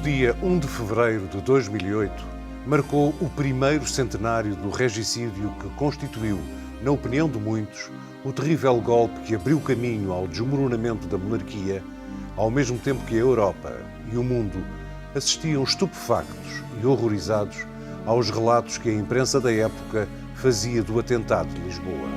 dia 1 de fevereiro de 2008, marcou o primeiro centenário do regicídio que constituiu, na opinião de muitos, o terrível golpe que abriu caminho ao desmoronamento da monarquia, ao mesmo tempo que a Europa e o mundo assistiam estupefactos e horrorizados aos relatos que a imprensa da época fazia do atentado de Lisboa.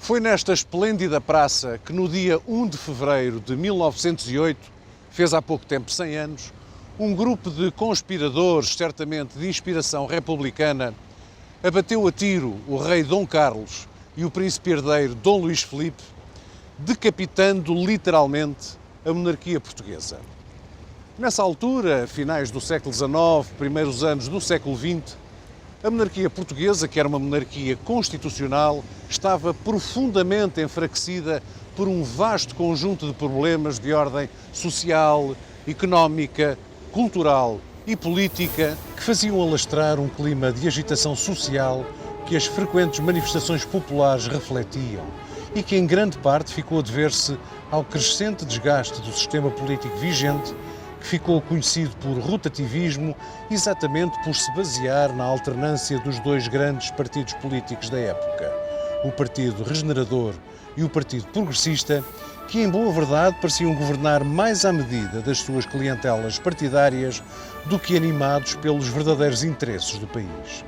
Foi nesta esplêndida praça que no dia 1 de fevereiro de 1908, fez há pouco tempo 100 anos, um grupo de conspiradores, certamente de inspiração republicana, abateu a tiro o rei Dom Carlos e o príncipe herdeiro Dom Luís Filipe, decapitando literalmente a monarquia portuguesa. Nessa altura, finais do século XIX, primeiros anos do século XX, a monarquia portuguesa, que era uma monarquia constitucional, estava profundamente enfraquecida por um vasto conjunto de problemas de ordem social, económica, cultural e política que faziam alastrar um clima de agitação social que as frequentes manifestações populares refletiam e que em grande parte ficou a dever-se ao crescente desgaste do sistema político vigente, que ficou conhecido por rotativismo exatamente por se basear na alternância dos dois grandes partidos políticos da época, o Partido Regenerador e o Partido Progressista, que em boa verdade pareciam governar mais à medida das suas clientelas partidárias do que animados pelos verdadeiros interesses do país.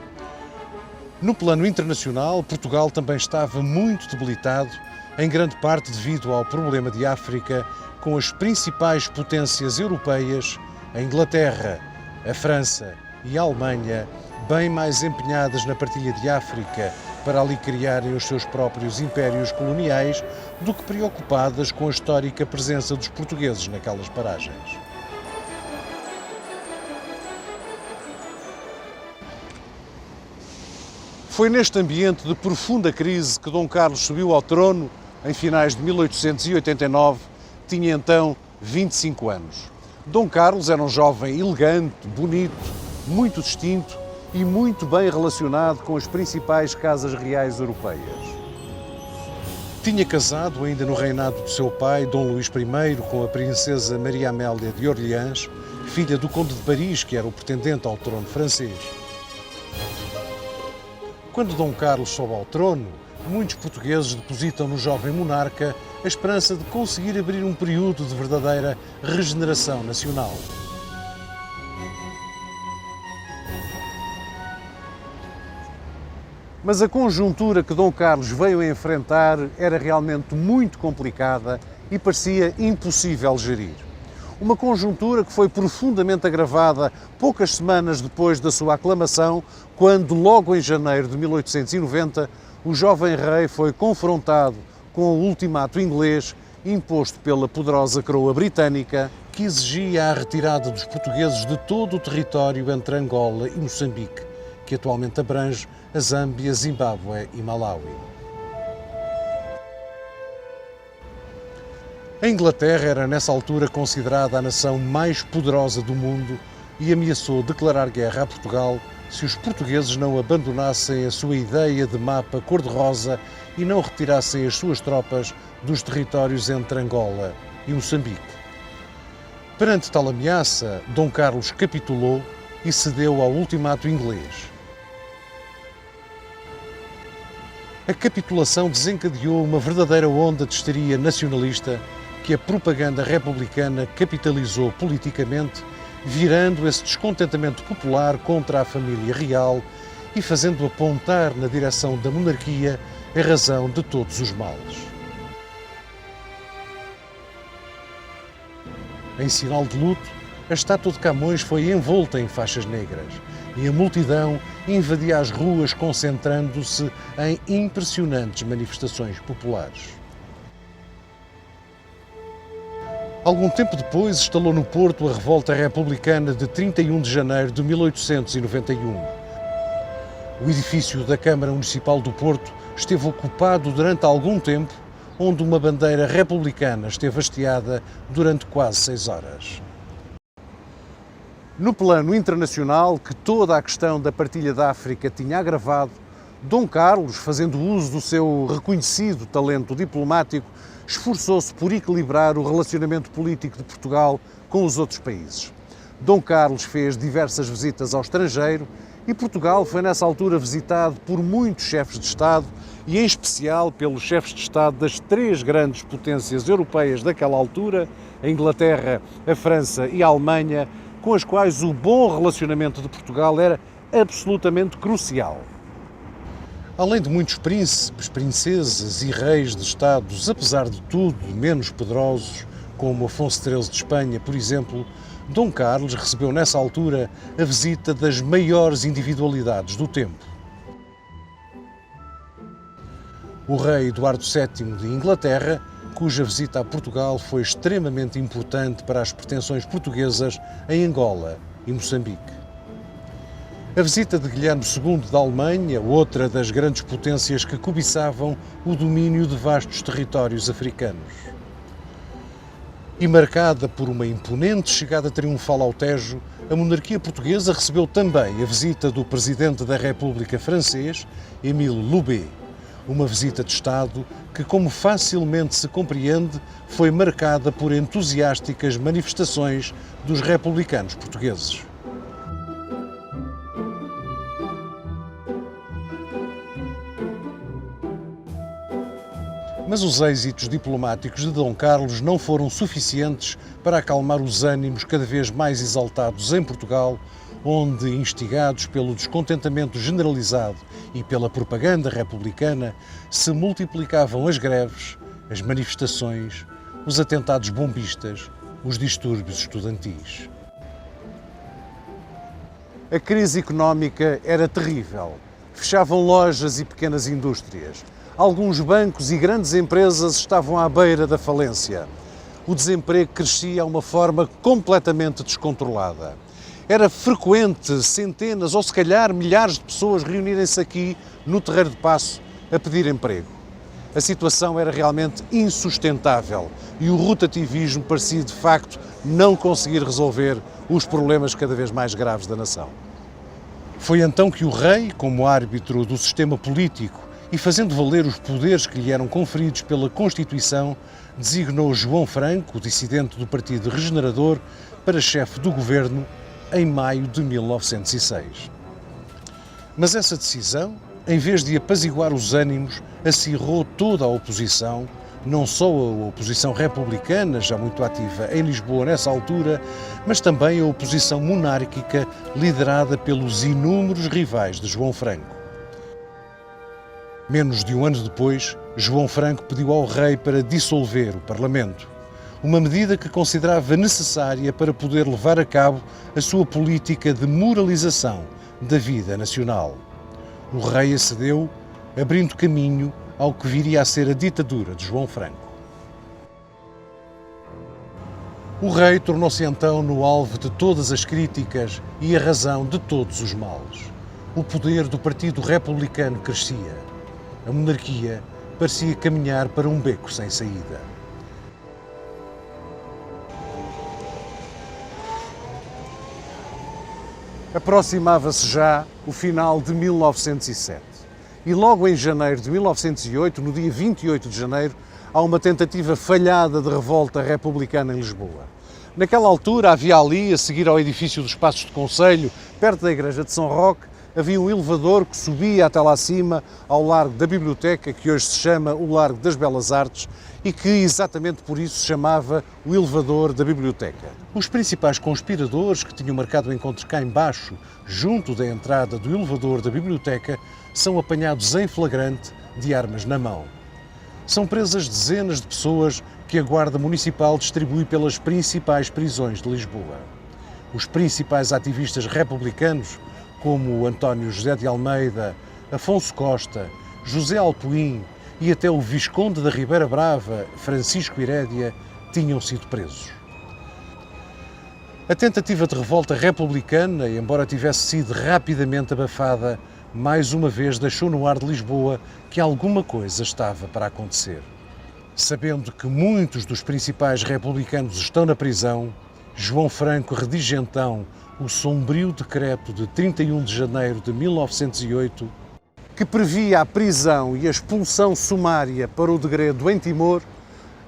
No plano internacional, Portugal também estava muito debilitado, em grande parte devido ao problema de África, com as principais potências europeias, a Inglaterra, a França e a Alemanha, bem mais empenhadas na partilha de África para ali criarem os seus próprios impérios coloniais do que preocupadas com a histórica presença dos portugueses naquelas paragens. Foi neste ambiente de profunda crise que Dom Carlos subiu ao trono em finais de 1889, tinha então 25 anos. Dom Carlos era um jovem elegante, bonito, muito distinto e muito bem relacionado com as principais casas reais europeias. Tinha casado ainda no reinado do seu pai, Dom Luís I, com a princesa Maria Amélia de Orleans, filha do conde de Paris, que era o pretendente ao trono francês. Quando Dom Carlos sobe ao trono, muitos portugueses depositam no jovem monarca a esperança de conseguir abrir um período de verdadeira regeneração nacional. Mas a conjuntura que Dom Carlos veio a enfrentar era realmente muito complicada e parecia impossível gerir. Uma conjuntura que foi profundamente agravada poucas semanas depois da sua aclamação, quando, logo em janeiro de 1890, o jovem rei foi confrontado com o ultimato inglês imposto pela poderosa coroa britânica, que exigia a retirada dos portugueses de todo o território entre Angola e Moçambique, que atualmente abrange a Zâmbia, Zimbábue e Malawi. A Inglaterra era nessa altura considerada a nação mais poderosa do mundo e ameaçou declarar guerra a Portugal se os portugueses não abandonassem a sua ideia de mapa cor-de-rosa e não retirassem as suas tropas dos territórios entre Angola e Moçambique. Perante tal ameaça, Dom Carlos capitulou e cedeu ao ultimato inglês. A capitulação desencadeou uma verdadeira onda de histeria nacionalista que a propaganda republicana capitalizou politicamente, virando esse descontentamento popular contra a família real e fazendo apontar na direção da monarquia a razão de todos os males. Em sinal de luto, a estátua de Camões foi envolta em faixas negras e a multidão invadia as ruas, concentrando-se em impressionantes manifestações populares. Algum tempo depois, estalou no Porto a Revolta Republicana de 31 de janeiro de 1891. O edifício da Câmara Municipal do Porto esteve ocupado durante algum tempo, onde uma bandeira republicana esteve hasteada durante quase 6 horas. No plano internacional, que toda a questão da partilha da África tinha agravado, Dom Carlos, fazendo uso do seu reconhecido talento diplomático, esforçou-se por equilibrar o relacionamento político de Portugal com os outros países. Dom Carlos fez diversas visitas ao estrangeiro e Portugal foi nessa altura visitado por muitos chefes de Estado e em especial pelos chefes de Estado das 3 grandes potências europeias daquela altura, a Inglaterra, a França e a Alemanha, com as quais o bom relacionamento de Portugal era absolutamente crucial. Além de muitos príncipes, princesas e reis de Estados, apesar de tudo menos poderosos, como Afonso XIII de Espanha, por exemplo, Dom Carlos recebeu nessa altura a visita das maiores individualidades do tempo. O rei Eduardo VII de Inglaterra, cuja visita a Portugal foi extremamente importante para as pretensões portuguesas em Angola e Moçambique. A visita de Guilherme II da Alemanha, outra das grandes potências que cobiçavam o domínio de vastos territórios africanos. E marcada por uma imponente chegada triunfal ao Tejo, a monarquia portuguesa recebeu também a visita do Presidente da República francês, Émile Loubet, uma visita de Estado que, como facilmente se compreende, foi marcada por entusiásticas manifestações dos republicanos portugueses. Mas os êxitos diplomáticos de Dom Carlos não foram suficientes para acalmar os ânimos cada vez mais exaltados em Portugal, onde, instigados pelo descontentamento generalizado e pela propaganda republicana, se multiplicavam as greves, as manifestações, os atentados bombistas, os distúrbios estudantis. A crise económica era terrível. Fechavam lojas e pequenas indústrias. Alguns bancos e grandes empresas estavam à beira da falência. O desemprego crescia a uma forma completamente descontrolada. Era frequente centenas ou se calhar milhares de pessoas reunirem-se aqui no Terreiro de Paço a pedir emprego. A situação era realmente insustentável e o rotativismo parecia de facto não conseguir resolver os problemas cada vez mais graves da nação. Foi então que o rei, como árbitro do sistema político e fazendo valer os poderes que lhe eram conferidos pela Constituição, designou João Franco, dissidente do Partido Regenerador, para chefe do governo em maio de 1906. Mas essa decisão, em vez de apaziguar os ânimos, acirrou toda a oposição, não só a oposição republicana, já muito ativa em Lisboa nessa altura, mas também a oposição monárquica liderada pelos inúmeros rivais de João Franco. Menos de um ano depois, João Franco pediu ao rei para dissolver o Parlamento, uma medida que considerava necessária para poder levar a cabo a sua política de moralização da vida nacional. O rei acedeu, abrindo caminho ao que viria a ser a ditadura de João Franco. O rei tornou-se então no alvo de todas as críticas e a razão de todos os males. O poder do Partido Republicano crescia. A monarquia parecia caminhar para um beco sem saída. Aproximava-se já o final de 1907 e logo em janeiro de 1908, no dia 28 de janeiro, há uma tentativa falhada de revolta republicana em Lisboa. Naquela altura havia ali, a seguir ao edifício dos Passos de Conselho, perto da igreja de São Roque, havia um elevador que subia até lá acima, ao Largo da Biblioteca, que hoje se chama o Largo das Belas Artes, e que exatamente por isso se chamava o elevador da Biblioteca. Os principais conspiradores que tinham marcado o encontro cá embaixo, junto da entrada do elevador da Biblioteca, são apanhados em flagrante de armas na mão. São presas dezenas de pessoas que a Guarda Municipal distribui pelas principais prisões de Lisboa. Os principais ativistas republicanos, como António José de Almeida, Afonso Costa, José Alpuim e até o Visconde da Ribeira Brava, Francisco Herédia, tinham sido presos. A tentativa de revolta republicana, embora tivesse sido rapidamente abafada, mais uma vez deixou no ar de Lisboa que alguma coisa estava para acontecer. Sabendo que muitos dos principais republicanos estão na prisão, João Franco redige então o sombrio decreto de 31 de janeiro de 1908, que previa a prisão e a expulsão sumária para o degredo em Timor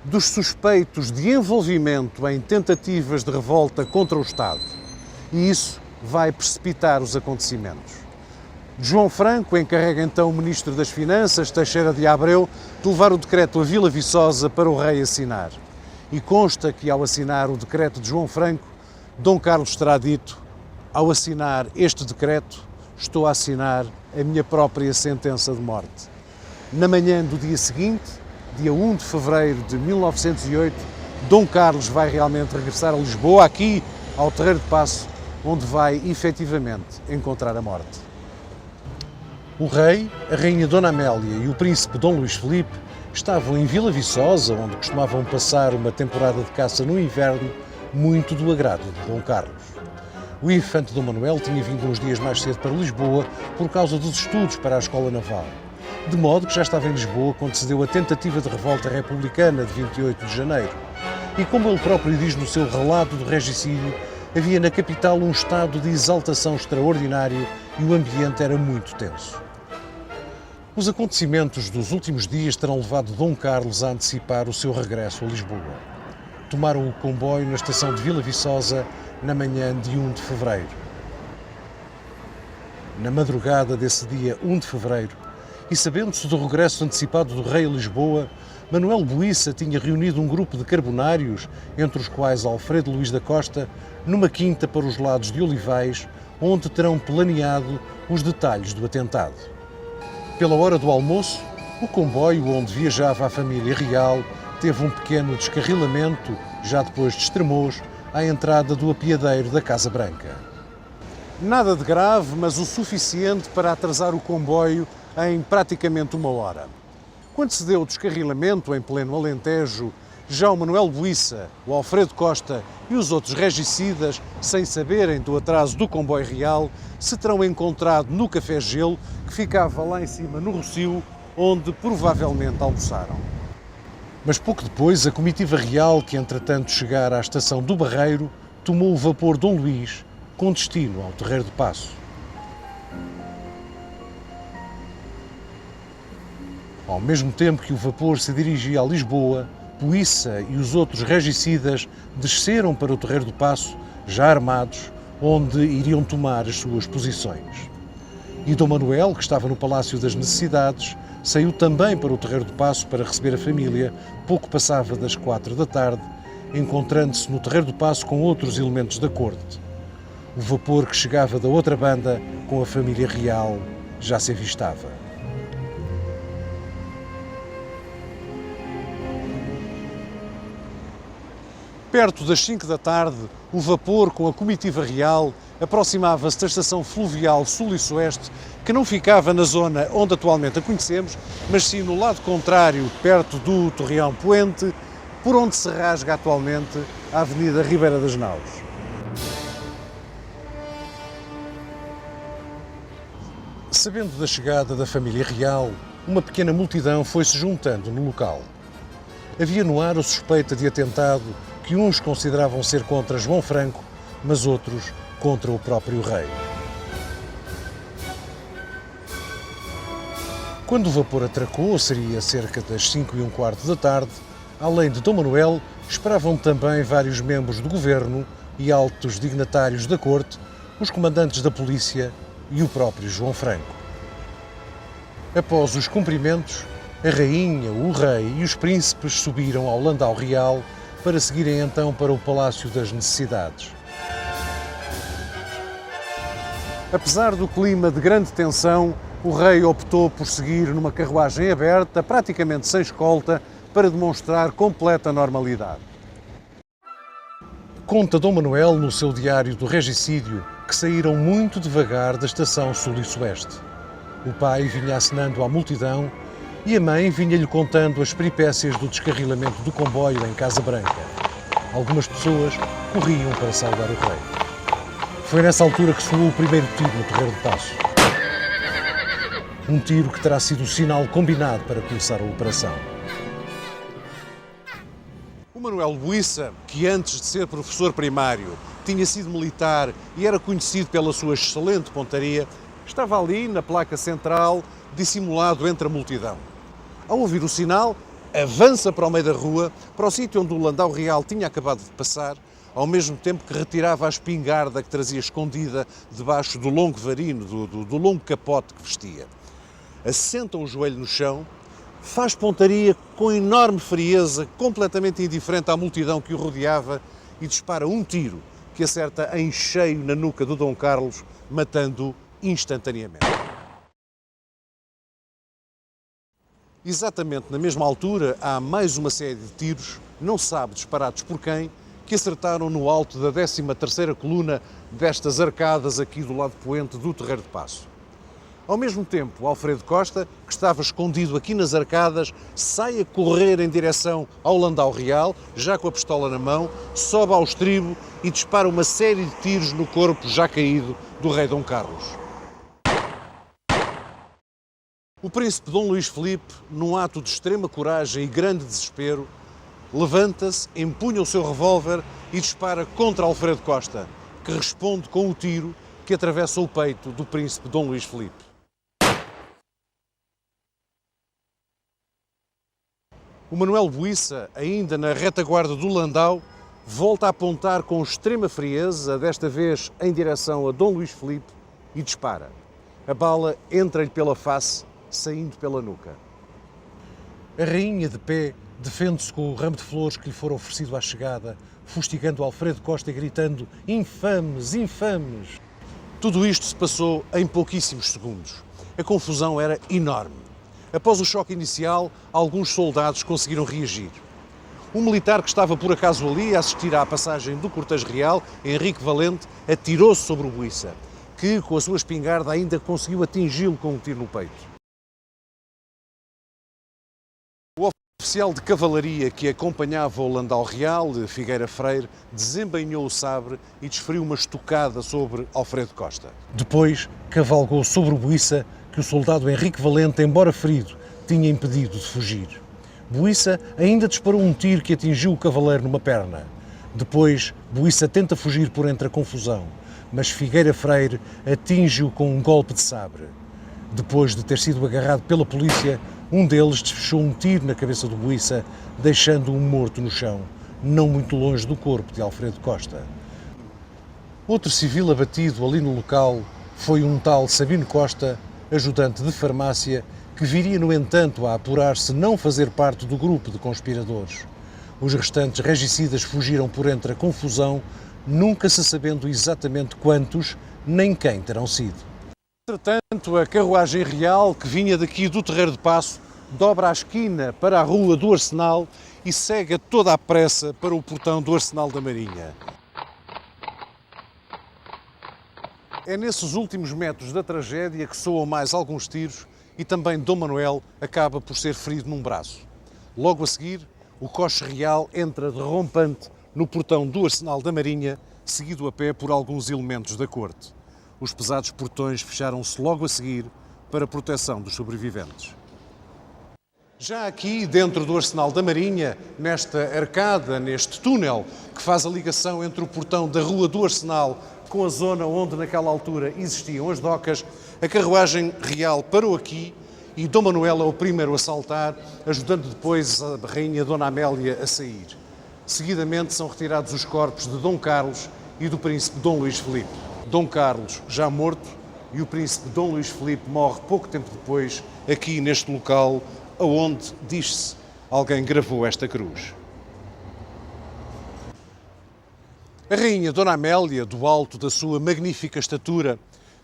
dos suspeitos de envolvimento em tentativas de revolta contra o Estado. E isso vai precipitar os acontecimentos. João Franco encarrega então o Ministro das Finanças, Teixeira de Abreu, de levar o decreto a Vila Viçosa para o rei assinar. E consta que, ao assinar o decreto de João Franco, Dom Carlos terá dito: ao assinar este decreto, estou a assinar a minha própria sentença de morte. Na manhã do dia seguinte, dia 1 de fevereiro de 1908, Dom Carlos vai realmente regressar a Lisboa, aqui ao Terreiro de Paço, onde vai efetivamente encontrar a morte. O rei, a rainha Dona Amélia e o príncipe Dom Luís Filipe estavam em Vila Viçosa, onde costumavam passar uma temporada de caça no inverno, muito do agrado de Dom Carlos. O infante Dom Manuel tinha vindo uns dias mais cedo para Lisboa por causa dos estudos para a Escola Naval, de modo que já estava em Lisboa quando se deu a tentativa de revolta republicana de 28 de janeiro. E como ele próprio diz no seu relato do regicídio, havia na capital um estado de exaltação extraordinário e o ambiente era muito tenso. Os acontecimentos dos últimos dias terão levado Dom Carlos a antecipar o seu regresso a Lisboa. Tomaram o comboio na estação de Vila Viçosa na manhã de 1 de fevereiro. Na madrugada desse dia 1 de fevereiro, e sabendo-se do regresso antecipado do rei a Lisboa, Manuel Buissa tinha reunido um grupo de carbonários, entre os quais Alfredo Luís da Costa, numa quinta para os lados de Olivais, onde terão planeado os detalhes do atentado. Pela hora do almoço, o comboio onde viajava a família real teve um pequeno descarrilamento, já depois de Estremoz, à entrada do apiadeiro da Casa Branca. Nada de grave, mas o suficiente para atrasar o comboio em praticamente uma hora. Quando se deu o descarrilamento em pleno Alentejo, já o Manuel Buissa, o Alfredo Costa e os outros regicidas, sem saberem do atraso do comboio real, se terão encontrado no Café Gelo, que ficava lá em cima no Rossio, onde provavelmente almoçaram. Mas pouco depois, a comitiva real, que entretanto chegara à estação do Barreiro, tomou o vapor Dom Luís, com destino ao Terreiro de Paço. Ao mesmo tempo que o vapor se dirigia a Lisboa, Buissa e os outros regicidas desceram para o Terreiro do Paço, já armados, onde iriam tomar as suas posições. E Dom Manuel, que estava no Palácio das Necessidades, saiu também para o Terreiro do Paço para receber a família, pouco passava das 4 da tarde, encontrando-se no Terreiro do Paço com outros elementos da corte. O vapor que chegava da outra banda, com a família real, já se avistava. Perto das 5 da tarde, o vapor com a comitiva real aproximava-se da estação fluvial Sul e Sueste, que não ficava na zona onde atualmente a conhecemos, mas sim no lado contrário, perto do Torreão Poente, por onde se rasga atualmente a Avenida Ribeira das Naus. Sabendo da chegada da família real, uma pequena multidão foi-se juntando no local. Havia no ar a suspeita de atentado que uns consideravam ser contra João Franco, mas outros contra o próprio rei. Quando o vapor atracou, seria cerca das 5:15 da tarde, além de Dom Manuel, esperavam também vários membros do governo e altos dignatários da corte, os comandantes da polícia e o próprio João Franco. Após os cumprimentos, a rainha, o rei e os príncipes subiram ao Landau Real para seguirem então para o Palácio das Necessidades. Apesar do clima de grande tensão, o rei optou por seguir numa carruagem aberta, praticamente sem escolta, para demonstrar completa normalidade. Conta Dom Manuel no seu diário do regicídio que saíram muito devagar da estação sul e sueste. O pai vinha acenando à multidão e a mãe vinha-lhe contando as peripécias do descarrilamento do comboio em Casa Branca. Algumas pessoas corriam para saudar o rei. Foi nessa altura que soou o primeiro tiro no Terreiro de Paço. Um tiro que terá sido o sinal combinado para começar a operação. O Manuel Buissa, que antes de ser professor primário tinha sido militar e era conhecido pela sua excelente pontaria, estava ali na placa central, dissimulado entre a multidão. Ao ouvir o sinal, avança para o meio da rua, para o sítio onde o Landau Real tinha acabado de passar, ao mesmo tempo que retirava a espingarda que trazia escondida debaixo do longo varino, do longo capote que vestia. Assenta o joelho no chão, faz pontaria com enorme frieza, completamente indiferente à multidão que o rodeava e dispara um tiro que acerta em cheio na nuca do Dom Carlos, matando-o instantaneamente. Exatamente na mesma altura, há mais uma série de tiros, não se sabe disparados por quem, que acertaram no alto da 13ª coluna destas arcadas aqui do lado poente do Terreiro de Paço. Ao mesmo tempo, Alfredo Costa, que estava escondido aqui nas arcadas, sai a correr em direção ao Landau Real, já com a pistola na mão, sobe ao estribo e dispara uma série de tiros no corpo já caído do rei Dom Carlos. O príncipe Dom Luís Filipe, num ato de extrema coragem e grande desespero, levanta-se, empunha o seu revólver e dispara contra Alfredo Costa, que responde com o tiro que atravessa o peito do príncipe Dom Luís Filipe. O Manuel Buissa, ainda na retaguarda do Landau, volta a apontar com extrema frieza, desta vez em direção a Dom Luís Filipe, e dispara. A bala entra-lhe pela face, saindo pela nuca. A rainha, de pé, defende-se com o ramo de flores que lhe for oferecido à chegada, fustigando Alfredo Costa e gritando: "Infames, infames!". Tudo isto se passou em pouquíssimos segundos. A confusão era enorme. Após o choque inicial, alguns soldados conseguiram reagir. Um militar que estava por acaso ali a assistir à passagem do cortejo real, Henrique Valente, atirou-se sobre o Buissa, que com a sua espingarda ainda conseguiu atingi-lo com um tiro no peito. O oficial de cavalaria que acompanhava o Landau Real, de Figueira Freire, desembainhou o sabre e desferiu uma estocada sobre Alfredo Costa. Depois, cavalgou sobre o Buissa, que o soldado Henrique Valente, embora ferido, tinha impedido de fugir. Buissa ainda disparou um tiro que atingiu o cavaleiro numa perna. Depois, Buissa tenta fugir por entre a confusão, mas Figueira Freire atinge-o com um golpe de sabre. Depois de ter sido agarrado pela polícia, um deles desfechou um tiro na cabeça do Buissa, deixando-o morto no chão, não muito longe do corpo de Alfredo Costa. Outro civil abatido ali no local foi um tal Sabino Costa, ajudante de farmácia, que viria, no entanto, a apurar-se não fazer parte do grupo de conspiradores. Os restantes regicidas fugiram por entre a confusão, nunca se sabendo exatamente quantos nem quem terão sido. Entretanto, a carruagem real, que vinha daqui do Terreiro de Paço, dobra a esquina para a rua do Arsenal e segue a toda a pressa para o portão do Arsenal da Marinha. É nesses últimos metros da tragédia que soam mais alguns tiros e também Dom Manuel acaba por ser ferido num braço. Logo a seguir, o coche real entra derrompante no portão do Arsenal da Marinha, seguido a pé por alguns elementos da corte. Os pesados portões fecharam-se logo a seguir para a proteção dos sobreviventes. Já aqui, dentro do Arsenal da Marinha, nesta arcada, neste túnel que faz a ligação entre o portão da Rua do Arsenal com a zona onde naquela altura existiam as docas, a carruagem real parou aqui e Dom Manuel é o primeiro a saltar, ajudando depois a rainha Dona Amélia a sair. Seguidamente são retirados os corpos de Dom Carlos e do príncipe Dom Luís Filipe. Dom Carlos já morto e o príncipe Dom Luís Filipe morre pouco tempo depois aqui neste local onde, diz-se, alguém gravou esta cruz. A rainha Dona Amélia, do alto da sua magnífica estatura,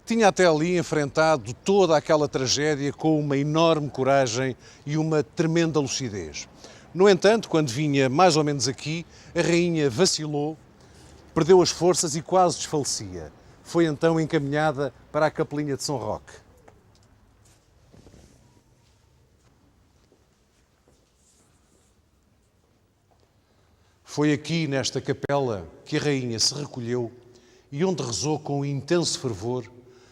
tinha até ali enfrentado toda aquela tragédia com uma enorme coragem e uma tremenda lucidez. No entanto, quando vinha mais ou menos aqui, a rainha vacilou, Perdeu as forças e quase desfalecia. Foi então encaminhada para a capelinha de São Roque. Foi aqui, nesta capela, que a rainha se recolheu e onde rezou com intenso fervor,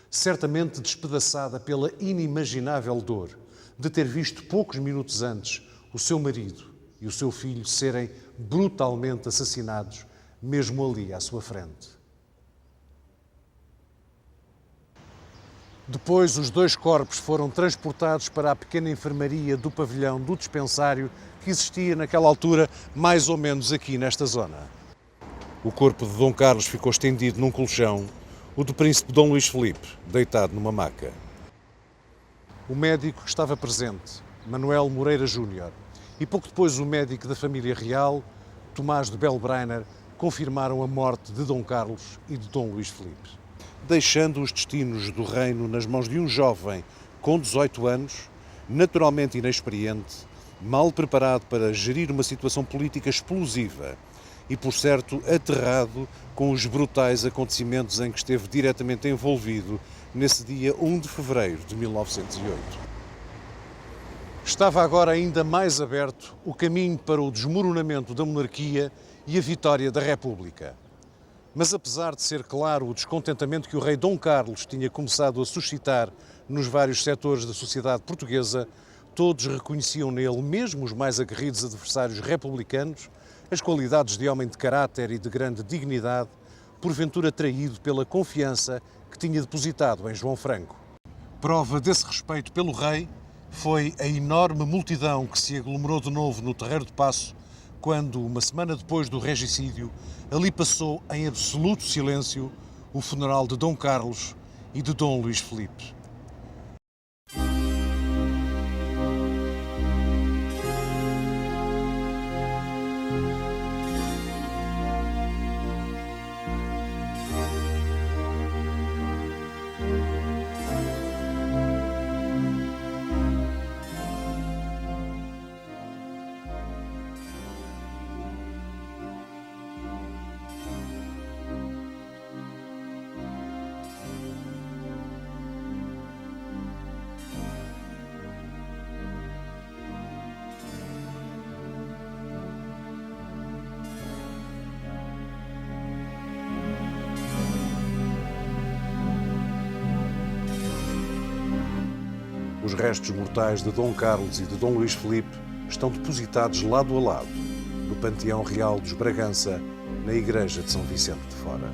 certamente despedaçada pela inimaginável dor de ter visto poucos minutos antes o seu marido e o seu filho serem brutalmente assassinados, mesmo ali à sua frente. Depois, os dois corpos foram transportados para a pequena enfermaria do pavilhão do dispensário que existia naquela altura, mais ou menos aqui nesta zona. O corpo de Dom Carlos ficou estendido num colchão, o do príncipe Dom Luís Filipe, deitado numa maca. O médico que estava presente, Manuel Moreira Júnior, e pouco depois o médico da família real, Tomás de Bellbrenner, confirmaram a morte de Dom Carlos e de Dom Luís Filipe, deixando os destinos do reino nas mãos de um jovem com 18 anos, naturalmente inexperiente, mal preparado para gerir uma situação política explosiva e, por certo, aterrado com os brutais acontecimentos em que esteve diretamente envolvido nesse dia 1 de fevereiro de 1908. Estava agora ainda mais aberto o caminho para o desmoronamento da monarquia e a vitória da República. Mas apesar de ser claro o descontentamento que o rei Dom Carlos tinha começado a suscitar nos vários setores da sociedade portuguesa, todos reconheciam nele, mesmo os mais aguerridos adversários republicanos, as qualidades de homem de caráter e de grande dignidade, porventura traído pela confiança que tinha depositado em João Franco. Prova desse respeito pelo rei foi a enorme multidão que se aglomerou de novo no Terreiro de Paço, quando, uma semana depois do regicídio, ali passou em absoluto silêncio o funeral de Dom Carlos e de Dom Luís Filipe. Os restos mortais de Dom Carlos e de Dom Luís Filipe estão depositados lado a lado, no Panteão Real dos Bragança, na Igreja de São Vicente de Fora.